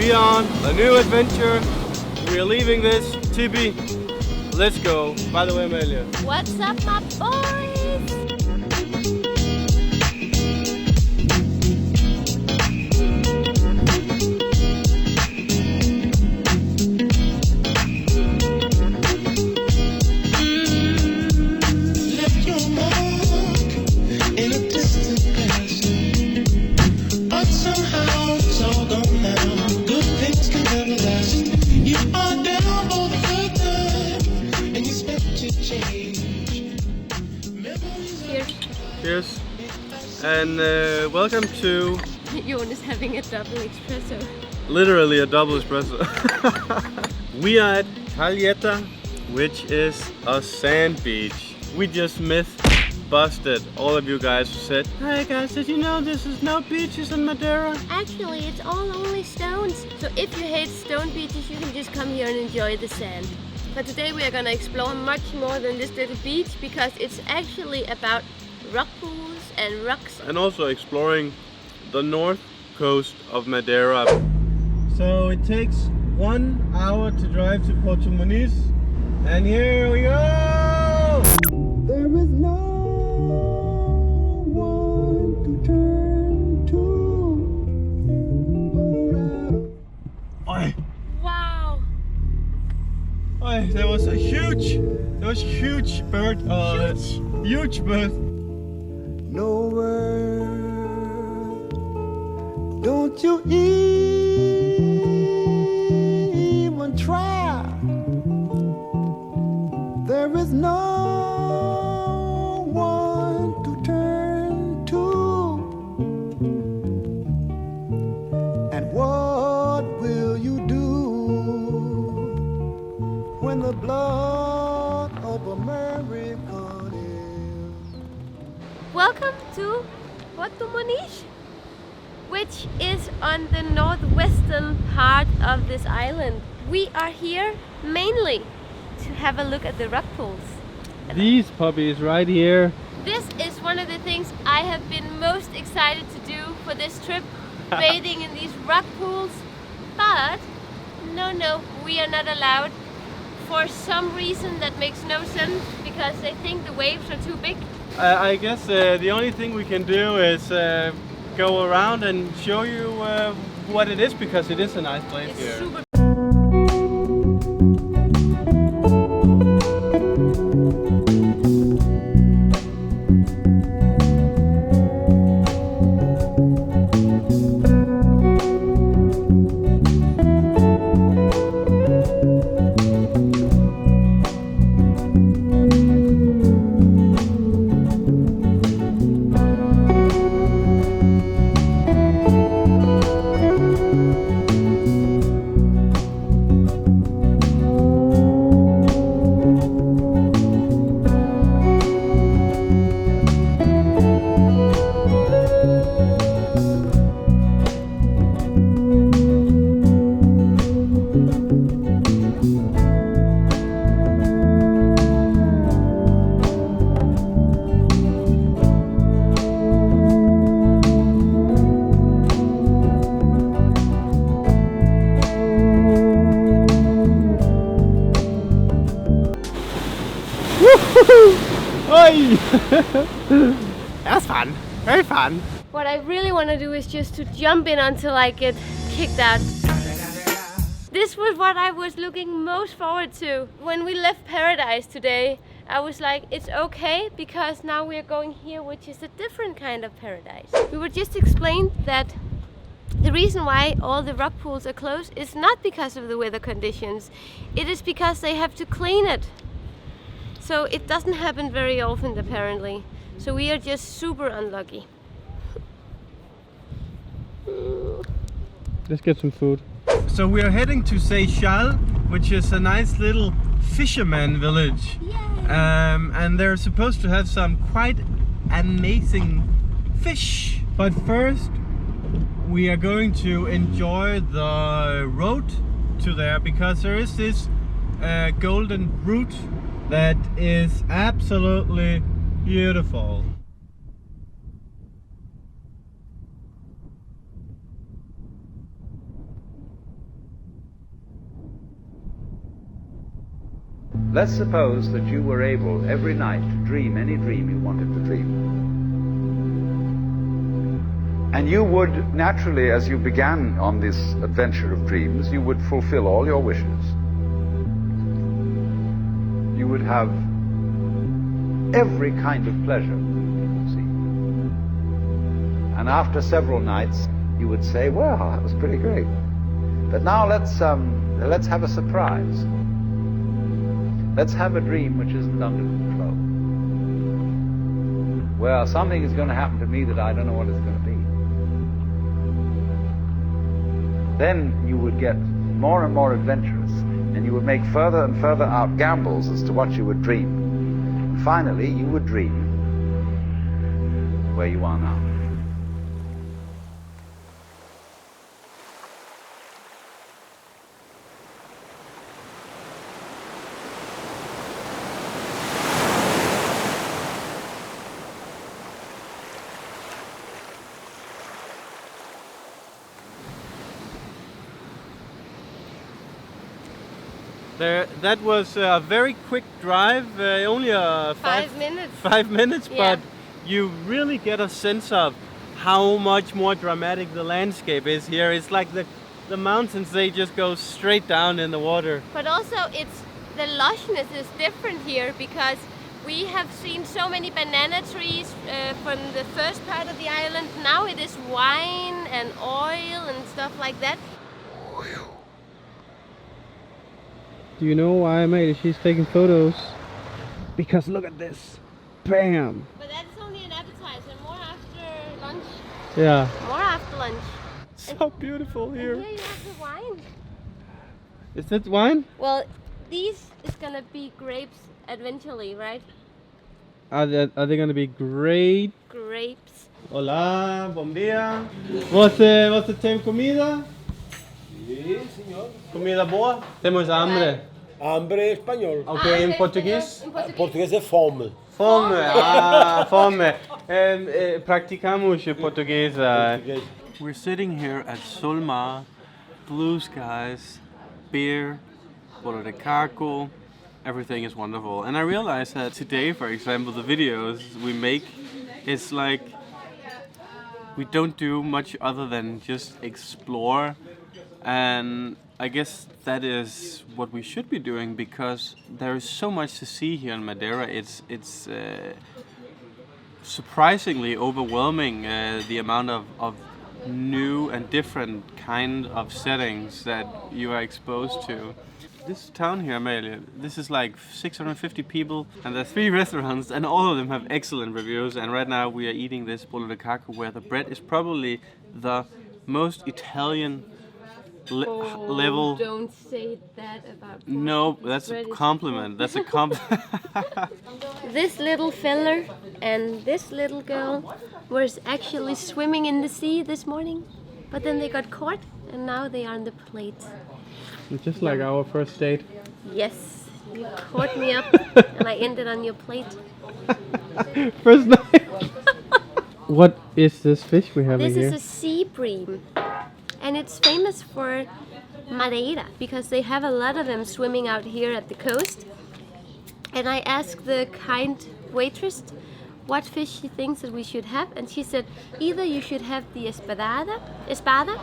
We are on a new adventure. We are leaving this tipi. Let's go. By the way, Amalie. What's up, my boys? Cheers. And welcome to... Joen is having a double espresso. Literally a double espresso. We are at Caglietta, which is a sand beach. We just myth-busted all of you guys who said, "Hey guys, did you know this is no beaches in Madeira?" Actually, it's all only stones. So if you hate stone beaches, you can just come here and enjoy the sand. But today we are gonna explore much more than this little beach, because it's actually about rock pools and rocks. And also exploring the north coast of Madeira. So it takes 1 hour to drive to Portugal, and here we go! There is no one to turn to. Oi! Wow! Oi, there was a huge bird. Huge bird. Nowhere, don't you even try. There is no one to turn to. And what will you do when the blood of America is? Welcome to Portugal, which is on the northwestern part of this island. We are here mainly to have a look at the rock pools. These puppies right here. This is one of the things I have been most excited to do for this trip, bathing in these rock pools. But no, we are not allowed for some reason that makes no sense, because they think the waves are too big. I guess the only thing we can do is go around and show you what it is, because it is a nice place It's here. super. That's fun. Very fun. What I really want to do is just to jump in until I get kicked out. This was what I was looking most forward to. When we left paradise today, I was like, it's okay, because now we're going here, which is a different kind of paradise. We were just explained that the reason why all the rock pools are closed is not because of the weather conditions. It is because they have to clean it. So it doesn't happen very often, apparently. So we are just super unlucky. Let's get some food. So we are heading to Seychelles, which is a nice little fisherman village. And they're supposed to have some quite amazing fish. But first, we are going to enjoy the road to there, because there is this golden route that is absolutely beautiful. Let's suppose that you were able every night to dream any dream you wanted to dream. And you would naturally, as you began on this adventure of dreams, you would fulfill all your wishes. You would have every kind of pleasure, see. And after several nights, you would say, well, that was pretty great. But now let's have a surprise. Let's have a dream which isn't under control. Well, something is going to happen to me that I don't know what it's going to be. Then you would get more and more adventurous, and you would make further and further out gambles as to what you would dream. And finally, you would dream where you are now. That was a very quick drive, only 5 minutes. 5 minutes, Yeah. but you really get a sense of how much more dramatic the landscape is here. It's like the mountains, they just go straight down in the water. But also the lushness is different here because we have seen so many banana trees from the first part of the island. Now it is wine and oil and stuff like that. Do you know why, Amalie? She's taking photos? Because look at this. Bam! But that's only an appetizer. More after lunch. Yeah. More after lunch. So beautiful And here. here you have the wine. Is that wine? Well, these is gonna be grapes eventually, right? Are they gonna be great? Grapes. Hola, bom dia. Você tem comida? Sí, señor. Comida boa? Temos hambre. Hambre español. Ok, em português? Em português. Portugués es fome. Fome, ah, fome. Practicamos português. Portugués. We're sitting here at Solmar, blue skies, beer, bolo de caco, everything is wonderful. And I realized that today, for example, the videos we make, it's like we don't do much other than just explore. And I guess that is what we should be doing because there is so much to see here in Madeira. It's surprisingly overwhelming the amount of new and different kind of settings that you are exposed to. This town here, Amalie, this is like 650 people and there are 3 restaurants and all of them have excellent reviews. And right now we are eating this bolo de caco where the bread is probably the most Italian level. Don't say that about Portugal. No, that's a compliment. That's a compliment. This little fella and this little girl were actually swimming in the sea this morning, but then they got caught and now they are on the plate. Just like our first date. Yes, you caught me up and I ended on your plate. First night. What is this fish we have This here? is a sea bream and it's famous for Madeira because they have a lot of them swimming out here at the coast. And I asked the kind waitress what fish she thinks that we should have, and she said either you should have the espada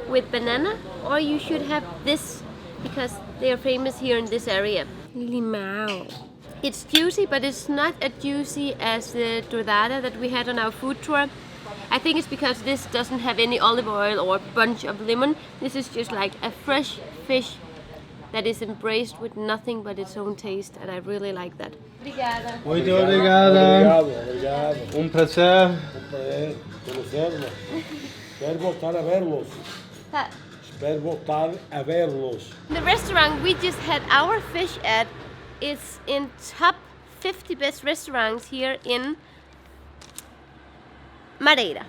with banana, or you should have this because they are famous here in this area. Limão. It's juicy, but it's not as juicy as the dorada that we had on our food tour. I think it's because this doesn't have any olive oil or bunch of lemon. This is just like a fresh fish that is embraced with nothing but its own taste, and I really like that. Obrigada. Muito obrigada. Obrigado. Prazer. Prazer conocerlos. Espero voltar a verlos. Espero voltar a verlos. The restaurant we just had our fish at is in top 50 best restaurants here in Madeira.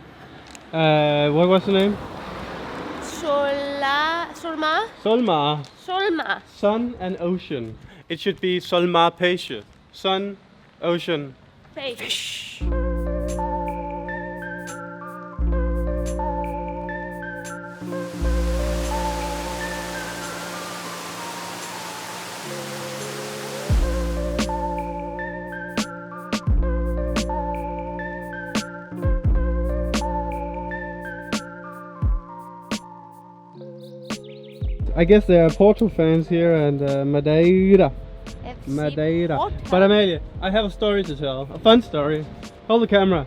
What was the name? Solmar? Solmar. Solmar. Sun and ocean. It should be Solmar Peixe. Sun, ocean, fish. I guess there are Porto fans here and Madeira. FC Madeira. Porto. But Amalie, I have a story to tell. A fun story. Hold the camera.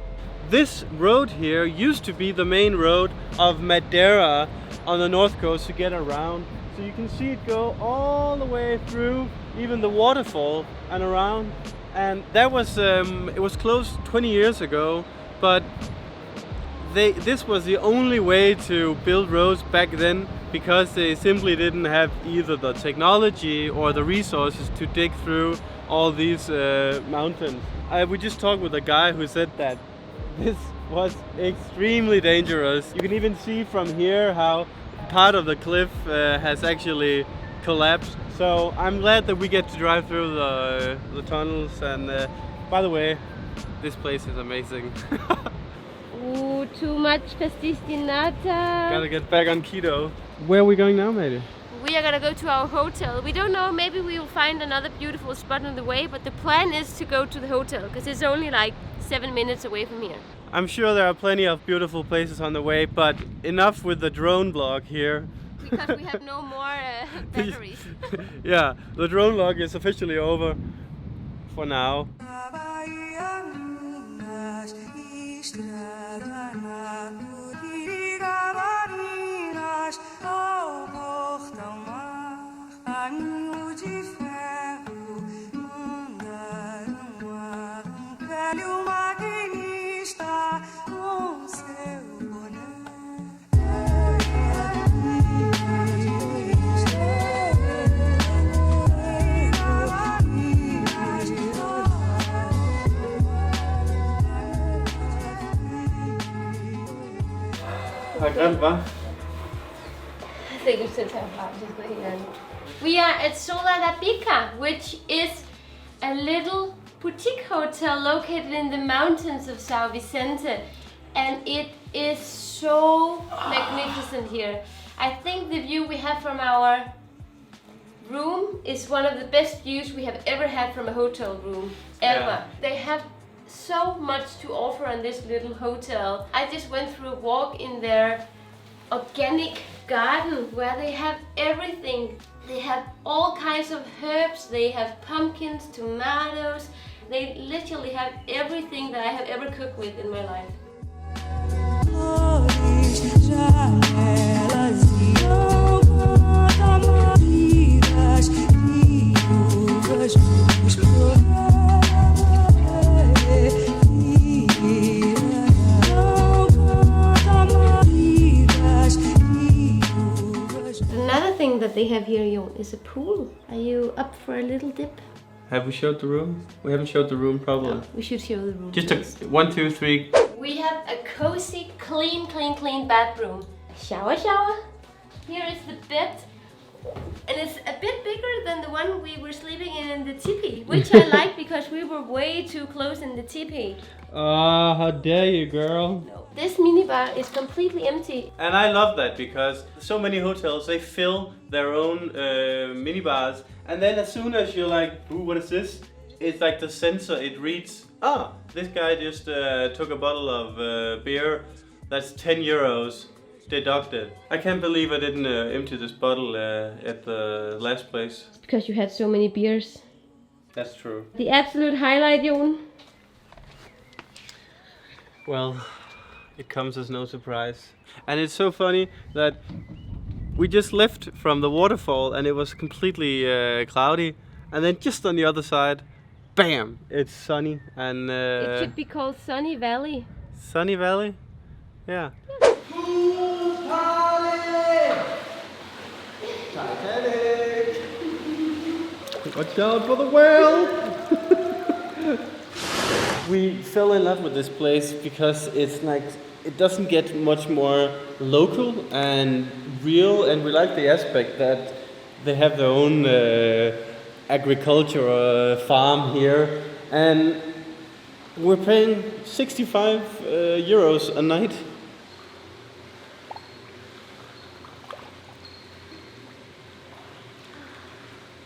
This road here used to be the main road of Madeira on the north coast to get around. So you can see it go all the way through, even the waterfall and around. And that was it was closed 20 years ago, but this was the only way to build roads back then, because they simply didn't have either the technology or the resources to dig through all these mountains. We just talked with a guy who said that this was extremely dangerous. You can even see from here how part of the cliff has actually collapsed. So I'm glad that we get to drive through the tunnels. And by the way, this place is amazing. Ooh, too much pastis de nata. Gotta get back on keto. Where are we going now, maybe? We are gonna go to our hotel. We don't know, maybe we will find another beautiful spot on the way, but the plan is to go to the hotel because it's only like 7 minutes away from here. I'm sure there are plenty of beautiful places on the way, but enough with the drone vlog here. Because we have no more batteries. Yeah, the drone vlog is officially over for now. I think it's We are at Sola da Pica, which is a little boutique hotel located in the mountains of São Vicente, and it is so magnificent here. I think the view we have from our room is one of the best views we have ever had from a hotel room, ever. Yeah. They have so much to offer on this little hotel. I just went through a walk in their organic garden where they have everything. They have all kinds of herbs, they have pumpkins, tomatoes, they literally have everything that I have ever cooked with in my life. Another thing that they have here, Joen, is a pool. Are you up for a little dip? Have we showed the room? We haven't showed the room, probably. No, we should show the room. Just a 1, 2, 3. We have a cozy, clean bathroom. Shower. Here is the bed. And it's a bit bigger than the one we were sleeping in the teepee, which I like because we were way too close in the teepee. Ah, how dare you, girl. No. This minibar is completely empty. And I love that because so many hotels, they fill their own minibars, and then as soon as you're like, ooh, what is this? It's like the sensor, it reads, this guy just took a bottle of beer, that's 10 euros deducted. I can't believe I didn't empty this bottle at the last place. Because you had so many beers. That's true. The absolute highlight, Joen. Well, it comes as no surprise. And it's so funny that we just left from the waterfall and it was completely cloudy, and then just on the other side, bam, it's sunny. And it should be called Sunny Valley. Sunny Valley? Yeah. Titanic! Watch out for the whale! We fell in love with this place because it's like, it doesn't get much more local and real, and we like the aspect that they have their own agriculture farm here, and we're paying 65 euros a night.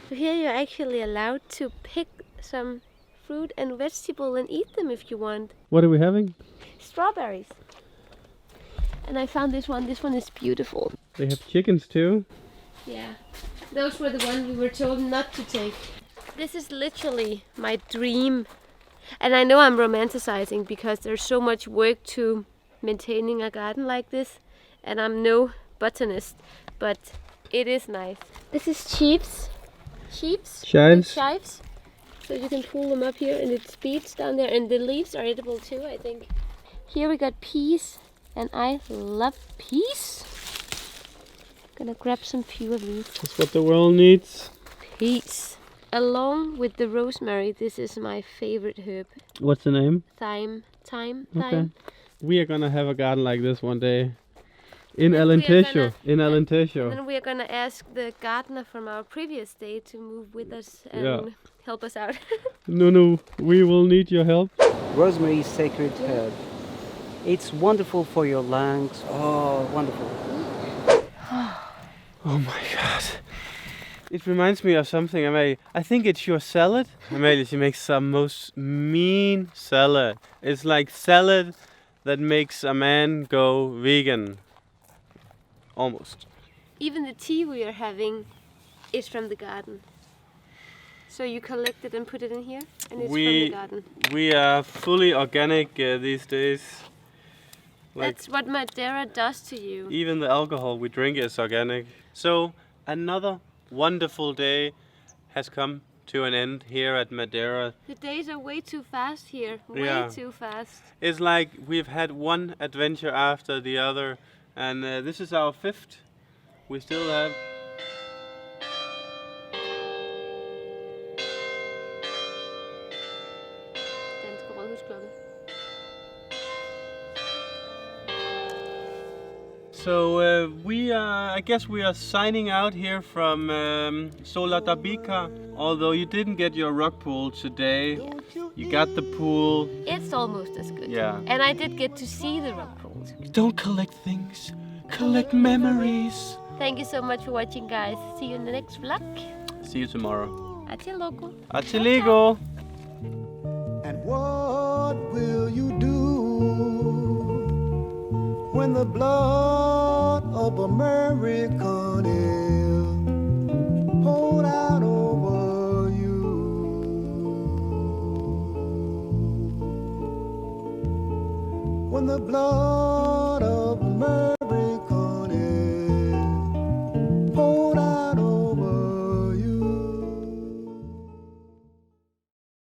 So here you're actually allowed to pick some fruit and vegetable and eat them if you want. What are we having? Strawberries. And I found this one. This one is beautiful. They have chickens too. Yeah, those were the ones we were told not to take. This is literally my dream. And I know I'm romanticizing because there's so much work to maintaining a garden like this. And I'm no botanist, but it is nice. This is chives. Chives. So you can pull them up here and it speeds down there. And the leaves are edible too, I think. Here we got peas. And I love peas. Gonna grab some few of these. That's what the world needs. Peas. Along with the rosemary, this is my favorite herb. What's the name? Thyme. Okay. We are gonna have a garden like this one day. In And Alentejo. And then we are gonna ask the gardener from our previous day to move with us and help us out. No, we will need your help. Rosemary is sacred herb. It's wonderful for your lungs. Oh, wonderful. Oh my god. It reminds me of something, Amalie. I think it's your salad. Amalie, she makes some most mean salad. It's like salad that makes a man go vegan. Almost. Even the tea we are having is from the garden. So you collect it and put it in here, and it's from the garden. We are fully organic these days. That's what Madeira does to you. Even the alcohol we drink is organic. So another wonderful day has come to an end here at Madeira. The days are way too fast here. Way too fast. It's like we've had one adventure after the other, and this is our 5th. We still have... So I guess we are signing out here from Sola Tabica. Although you didn't get your rock pool today, you got the pool. It's almost as good. Yeah. And I did get to see the rock pools. Don't collect things, collect memories. Thank you so much for watching, guys. See you in the next vlog. See you tomorrow. Até logo. Até logo. And what will you do when the blood of American is poured out over you? When the blood of America